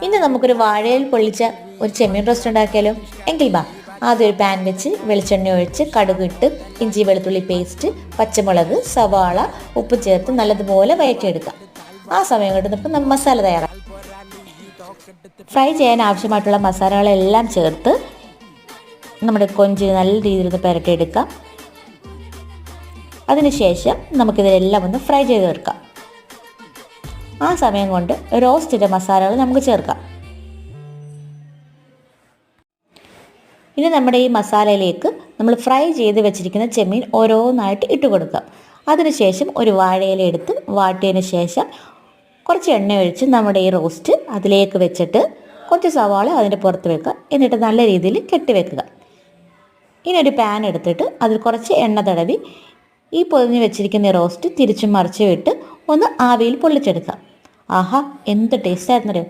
ഇന്ന് നമുക്കൊരു വാഴയിൽ പൊള്ളിച്ച ഒരു ചെമ്മീൻ റോസ്റ്റ് ഉണ്ടാക്കിയാലോ? എങ്കിൽ ബാ, ആദ്യം ഒരു പാൻ വെച്ച് വെളിച്ചെണ്ണ ഒഴിച്ച് കടുക് ഇട്ട് ഇഞ്ചി വെളുത്തുള്ളി പേസ്റ്റ്, പച്ചമുളക്, സവാള, ഉപ്പ് ചേർത്ത് നല്ലതുപോലെ വഴറ്റിയെടുക്കാം. ആ സമയം കൊണ്ട് നമുക്ക് മസാല തയ്യാറാക്കാം. ഫ്രൈ ചെയ്യാൻ ആവശ്യമായിട്ടുള്ള മസാലകളെല്ലാം ചേർത്ത് നമ്മുടെ കൊഞ്ച് നല്ല രീതിയിൽ ഒന്ന് പുരട്ടിയെടുക്കാം. അതിനുശേഷം നമുക്കിതെല്ലാം ഒന്ന് ഫ്രൈ ചെയ്ത് എടുക്കാം. ആ സമയം കൊണ്ട് റോസ്റ്റിൻ്റെ മസാലകൾ നമുക്ക് ചേർക്കാം. ഇനി നമ്മുടെ ഈ മസാലയിലേക്ക് നമ്മൾ ഫ്രൈ ചെയ്ത് വെച്ചിരിക്കുന്ന ചെമ്മീൻ ഓരോന്നായിട്ട് ഇട്ട് കൊടുക്കാം. അതിനുശേഷം ഒരു വാഴയില എടുത്ത് വാട്ടിയതിന് ശേഷം കുറച്ച് എണ്ണ ഒഴിച്ച് നമ്മുടെ ഈ റോസ്റ്റ് അതിലേക്ക് വെച്ചിട്ട് കുറച്ച് സവാള അതിൻ്റെ പുറത്ത് വെക്കുക. എന്നിട്ട് നല്ല രീതിയിൽ കെട്ടി വെക്കുക. ഇനി ഒരു പാൻ എടുത്തിട്ട് അതിൽ കുറച്ച് എണ്ണ തടവി ഈ പൊതിഞ്ഞ് വെച്ചിരിക്കുന്ന റോസ്റ്റ് തിരിച്ചും മറിച്ചും ഇട്ട് ഒന്ന് ആവിയിൽ പൊള്ളിച്ചെടുക്കാം. ആഹാ, എന്ത് ടേസ്റ്റ് ആയിരുന്നല്ലോ!